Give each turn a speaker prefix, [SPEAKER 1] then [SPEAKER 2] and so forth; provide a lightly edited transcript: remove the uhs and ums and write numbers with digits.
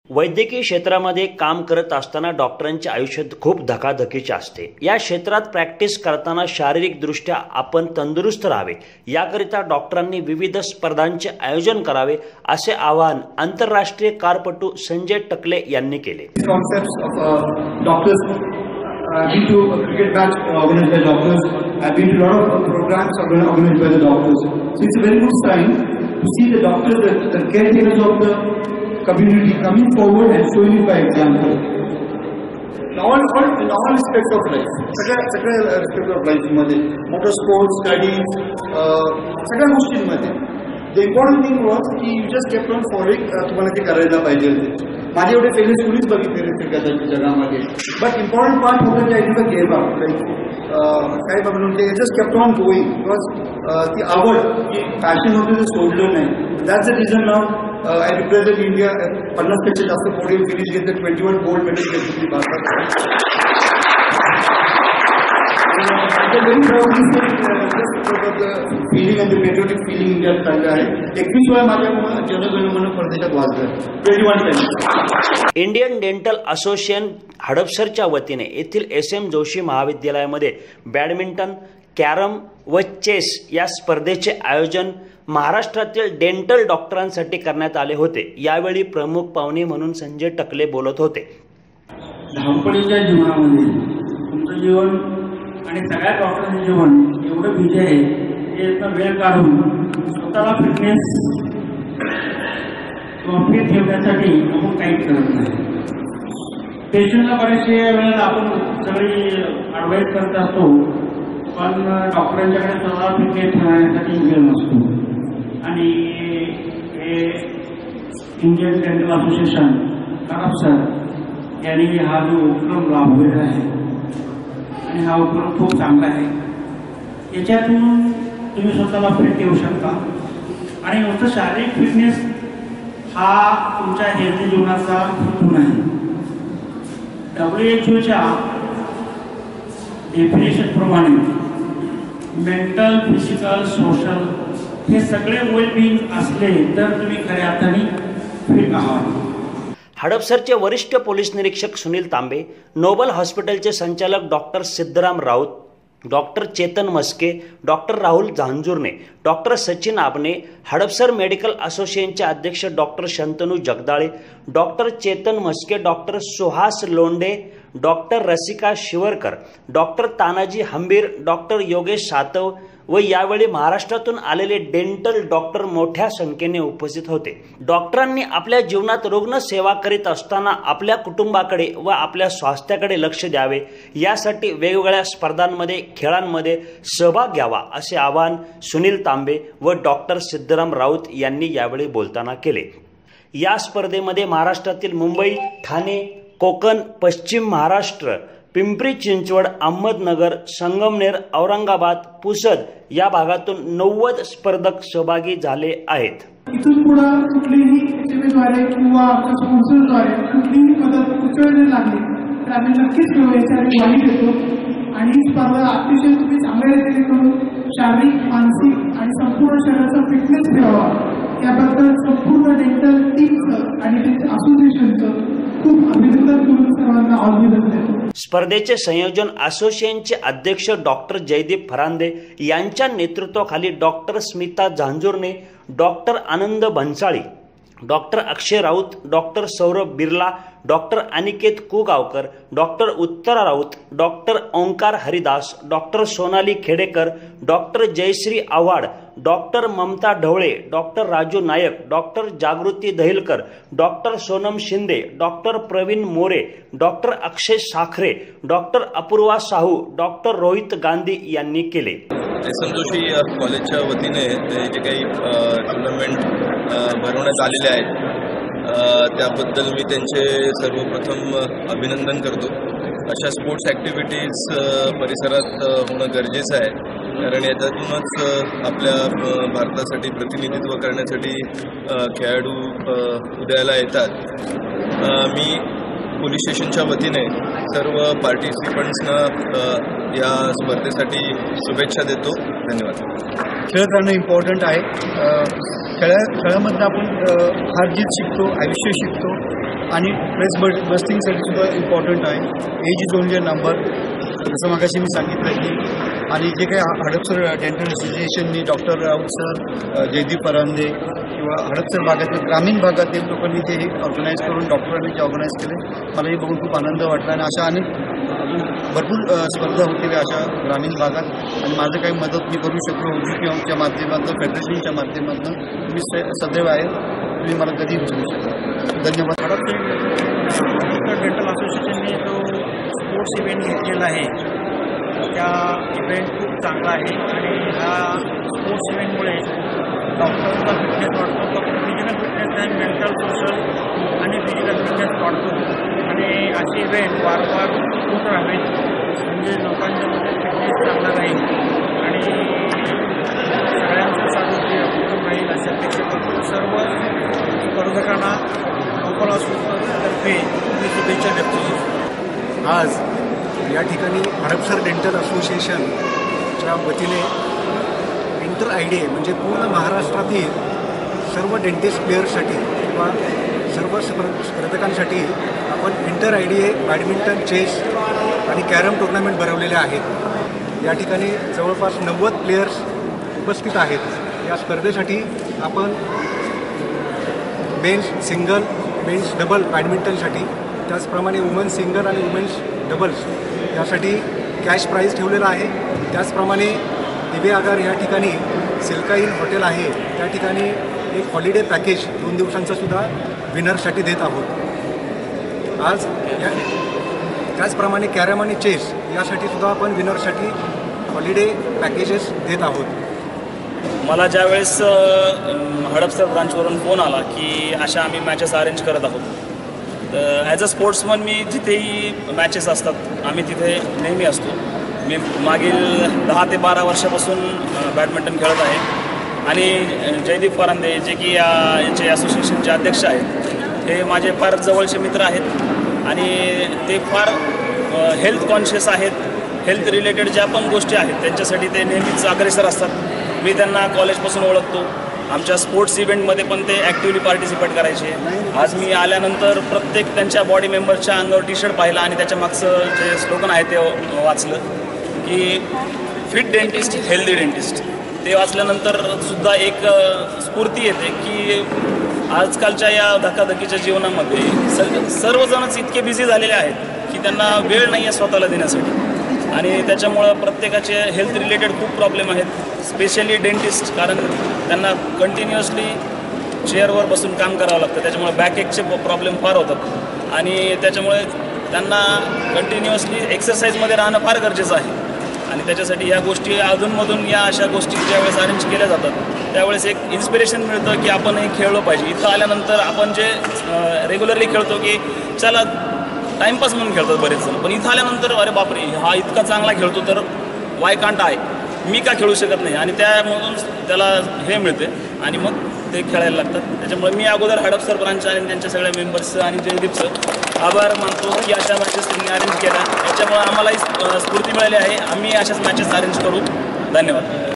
[SPEAKER 1] वैद्यकीय क्षेत्रामध्ये काम करत असताना डॉक्टरांचे आयुष्य खूप धकाधकीचे असते। या क्षेत्रात प्रॅक्टिस करताना शारीरिकदृष्ट्या आपण तंदुरुस्त राहावे याकरिता डॉक्टरांनी विविध स्पर्धांचे आयोजन करावे असे आवाहन आंतरराष्ट्रीय कारपटू संजय टकले यांनी केले।
[SPEAKER 2] I've been to a cricket match organized by doctors. I've been to a lot of programs organized by the doctors. So it's a very good sign to see the doctors, the caretakers of the community coming forward and showing it by example. In all aspects of life, सगळ्या aspects of life मध्ये, motor sports, studies, सगळ्या गोष्टींमध्ये. The important thing was की you just kept on following तुम्हाला ते करायला पाहिजे होते. माझे एवढे फेलियर्स कुणीच बघितले नसतील कदाचित जगामध्ये. बट इम्पॉर्टंट पार्ट होतं की आय डिडंट गिव्ह अप. काय म्हणून ते just kept on going because ती आवड की पॅशन होतं ते सोडलं नाही. That's the reason now I represent India 50 पेक्षा जास्त पोडियम फिनिश घेतले, 21 गोल्ड मेडल घेतली भारतात. फिलिंग आणि पेट्रियोटिक फिलिंग इंडियात चाललं आहे. 21 वेळा माझ्या जनगणमन परदेशात वाजलं. 21 टाइम्स.
[SPEAKER 1] इंडियन डेंटल असोसिएशन हडपसरच्या वतीने येथील SM जोशी महाविद्यालयामध्ये बॅडमिंटन, कॅरम व चेस या स्पर्धेचे आयोजन महाराष्ट्रातील डेंटल डॉक्टरांसाठी करण्यात आले होते। यावेळी प्रमुख पाहुणे म्हणून संजय टकले बोलत होते।
[SPEAKER 3] धावपळीच्या जीवनामध्ये तुमचं जीवन आणि सगळ्या डॉक्टरांचं जीवन एवढं बिझी आहे की वेळ काढून स्वतःला फिटनेस किंवा फिट ठेवण्यासाठी आपण काहीच करत नाही। पेशंटला बरेचसे वेळेला आपण सगळी ॲडवाईस करत असतो, पण डॉक्टरांच्याकडे स्वतःला फिटनेस ठेवण्यासाठी वेळ नसतो. आणि हे इंडियन डेंटल असोसिएशन हडपसर यांनी हा जो उपक्रम राबवलेला आहे आणि हा उपक्रम खूप चांगला आहे. याच्यातून तुम्ही स्वतःला फिट ठेवू शकता आणि नुसतं शारीरिक फिटनेस हा तुमच्या हेल्दी जीवनाचा हेतू नाही. WHO डेफिनेशनप्रमाणे मेंटल, फिजिकल, सोशल हे सगळे वेलबिंग असले तर तुम्ही खऱ्या अर्थाने फिट आहात.
[SPEAKER 1] हडपसरचे वरिष्ठ पोलीस निरीक्षक सुनील तांबे, नोबल हॉस्पिटलचे संचालक doctor Siddharam Raut, doctor Chetan Maske, doctor Rahul Jhanjurne, doctor Sachin Abne, Hadapsar medical असोसिएशनचे अध्यक्ष doctor Shantanu Jagdale, doctor Chetan Maske, doctor Suhas Londhe, doctor Rasika Shivarkar, doctor Tanaji Hambir, doctor Yogesh Satav व यावेळी महाराष्ट्रातून आलेले डेंटल डॉक्टर मोठ्या संख्येने उपस्थित होते। डॉक्टरांनी आपल्या जीवनात रुग्ण सेवा करीत असताना आपल्या कुटुंबाकडे व आपल्या स्वास्थ्याकडे लक्ष द्यावे यासाठी वेगवेगळ्या स्पर्धांमध्ये, खेळांमध्ये सहभाग घ्यावा असे आवाहन सुनील तांबे व डॉक्टर सिद्धराम राऊत यांनी यावेळी बोलताना केले। या स्पर्धेमध्ये महाराष्ट्रातील मुंबई, ठाणे, कोकण, पश्चिम महाराष्ट्र, पिंपरी चिंचवड, अहमदनगर, संगमनेर, औरंगाबाद, पुसद या भागातून 90 स्पर्धक सहभागी झाले आहेत।
[SPEAKER 4] इथून पुढे कुठलीही सेवेद्वारे किंवा आमच्या स्पॉन्सरद्वारे कुठलीही मदत कुठे लागली तर आम्ही नक्कीच याच्यासाठी ग्वाही देतो आणि ही स्पर्धा अतिशय तुम्ही चांगल्या रीतीने करून शारीरिक, मानसिक आणि संपूर्ण शरीराचा फिटनेस ठेवावा याबद्दल संपूर्ण डेंटल टीमचं आणि त्यांच्या असोसिएशनचं खूप अभिनंदन करून सर्वांना ऑल द बेस्ट देतो।
[SPEAKER 1] स्पर्धेचे संयोजन असोसिएशनचे अध्यक्ष डॉक्टर जयदीप फरांदे यांच्या नेतृत्वाखाली doctor Smita Jhanjurne, doctor Anand Bhansali, doctor Akshay Raut, doctor Saurabh Birla, doctor Aniket Kugavkar, doctor Uttara Raut, doctor Omkar Haridas, doctor Sonali Khedekar, doctor Jayashree Awhad, doctor Mamata Dhawale, doctor Raju Nayak, doctor Jagruti Dahilkar, doctor Sonam Shinde, doctor Pravin More, doctor Akshay Sakhare, doctor Apurva Sahu, doctor Rohit Gandhi यांनी केले।
[SPEAKER 5] SM जोशी कॉलेजच्या वतीने जे काही टुर्नामेंट भरवण्यात आलेले आहेत त्याबद्दल मी त्यांचे सर्वप्रथम अभिनंदन करतो। अशा स्पोर्ट्स ॲक्टिव्हिटीज परिसरात होणं गरजेचं आहे, कारण याच्यातूनच आपल्या भारतासाठी प्रतिनिधित्व करण्यासाठी खेळाडू उदयाला येतात। मी पोलीस स्टेशनच्या वतीने सर्व पार्टिसिपंट्सना या स्पर्धेसाठी शुभेच्छा देतो. धन्यवाद.
[SPEAKER 2] खेळ करणं इम्पॉर्टंट आहे. खेळामधनं आपण हार जीत शिकतो, आयुष्य शिकतो आणि प्रेस बस्टिंगसाठी सुद्धा इम्पॉर्टंट आहे. Age is only a number, जसं मगाशी मी सांगितलं की. आणि जे काही हडपसर डेंटल असोसिएशननी डॉक्टर राऊत सर, जयदीप परांदे किंवा हडपसर भागातील ग्रामीण भागातील लोकांनी ते ऑर्गनाईज करून डॉक्टरांनी ते ऑर्गनाईज केले. मला हे बघून खूप आनंद वाटला. आणि अशा अनेक भरपूर स्पर्धा होतील अशा ग्रामीण भागात. आणि माझं काही मदत मी करू शकलो OGPच्या माध्यमातून, फेडरेशनच्या माध्यमातून मी सदैव आहे. तुम्ही मला कधी विचारू शकता. धन्यवाद.
[SPEAKER 3] हडपसर डेंटल असोसिएशनने जो स्पोर्ट्स इव्हेंट घेतलेला आहे त्या इव्हेंट खूप चांगला आहे. आणि ह्या स्पोर्ट्स इव्हेंटमुळे डॉक्टरचा फिटनेस वाढतो, फक्त फिजिकल फिटनेस नाही, मेंटल, सोशल आणि फिजिकल फिटनेस वाढतो. आणि असे इव्हेंट वारंवार होत राहावेत म्हणजे लोकांच्यामध्ये फिटनेस चांगला राहील आणि सगळ्यांचं आरोग्य उत्तम राहील अशा अपेक्षा करतो. सर्व स्पर्धकांना लोकल असोसिएशनतर्फे मी शुभेच्छा देतो.
[SPEAKER 2] आज या ठिकाणी हडपसर डेंटल असोसिएशनच्या वतीने इंटर IDA म्हणजे पूर्ण महाराष्ट्रातील सर्व डेंटिस्ट प्लेयर्ससाठी किंवा सर्व स्पर्धकांसाठी आपण इंटर IDA बॅडमिंटन, चेस आणि कॅरम टुर्नामेंट भरवलेले आहेत. या ठिकाणी जवळपास 90 प्लेयर्स उपस्थित आहेत. या स्पर्धेसाठी आपण मेन्स सिंगल, मेन्स डबल बॅडमिंटनसाठी, त्याचप्रमाणे वुमन्स सिंगल आणि वुमेन्स डबल्स यासाठी कॅश प्राईज ठेवलेला आहे. त्याचप्रमाणे दिवे आगार या ठिकाणी सिल्का इन हॉटेल आहे त्या ठिकाणी एक हॉलिडे पॅकेज 2 दिवसांचं सुद्धा विनरसाठी देत आहोत. आज त्याचप्रमाणे कॅरम आणि चेस यासाठी सुद्धा आपण विनरसाठी हॉलिडे पॅकेजेस देत आहोत.
[SPEAKER 6] मला ज्यावेळेस हडपसर ब्रांचवरून फोन आला की अशा आम्ही मॅचेस अरेंज करत आहोत, तर ॲज अ स्पोर्ट्समन मी जिथेही मॅचेस असतात आम्ही तिथे नेहमी असतो. मी मागील 10 ते 12 वर्षापासून बॅडमिंटन खेळत आहे. आणि जयदीप परांदे जे की यांचे असोसिएशनचे अध्यक्ष आहेत, हे माझे फार जवळचे मित्र आहेत आणि ते फार हेल्थ कॉन्शियस आहेत. हेल्थ रिलेटेड ज्या पण गोष्टी आहेत त्यांच्यासाठी ते नेहमीच अग्रेसर असतात. मी त्यांना कॉलेजपासून ओळखतो. आमच्या स्पोर्ट्स इव्हेंटमध्ये पण ते ॲक्टिव्हली पार्टिसिपेट करायचे. आज मी आल्यानंतर प्रत्येक त्यांच्या बॉडी मेंबरच्या अंगावर टी-शर्ट पाहिला आणि त्याच्या मागचं जे स्लोगन आहे ते वाचलं की फिट डेंटिस्ट, हेल्दी डेंटिस्ट. ते वाचल्यानंतर सुद्धा एक स्फूर्ती येते की आजकालच्या या धकाधकीच्या जीवनामध्ये सर्वजणच इतके बिझी झालेले आहेत की त्यांना वेळ नाही आहे स्वतःला देण्यासाठी. आणि त्याच्यामुळं प्रत्येकाचे हेल्थ रिलेटेड खूप प्रॉब्लेम आहेत, स्पेशली डेंटिस्ट, कारण त्यांना कंटिन्युअसली चेअरवर बसून काम करावं लागतं. त्याच्यामुळे बॅकएकचे प्रॉब्लेम फार होतात आणि त्याच्यामुळे त्यांना कंटिन्युअसली एक्सरसाइजमध्ये राहणं फार गरजेचं आहे. आणि त्याच्यासाठी या गोष्टी अधूनमधून या अशा गोष्टी ज्यावेळेस अरेंज केल्या जातात त्यावेळेस एक इन्स्पिरेशन मिळतं की आपण हे खेळलो पाहिजे. इथं आल्यानंतर आपण जे रेग्युलरली खेळतो की चला टाईमपास म्हणून खेळतात बरेच जण, पण इथं आल्यानंतर अरे बापरे हा इतका चांगला खेळतो तर वाय कांट आहे, मी का खेळू शकत नाही. आणि त्यामधून त्याला हे मिळते आणि मग ते खेळायला लागतात. त्याच्यामुळे मी अगोदर हडपसर ब्रांच आणि त्यांच्या सगळ्या मेंबर्सचं आणि जयदीपचं आभार मानतो की अशा मॅचेस त्यांनी अरेंज केल्या. त्याच्यामुळे आम्हालाही स्फूर्ती मिळाली आहे. आम्ही अशाच मॅचेस अरेंज करू. धन्यवाद.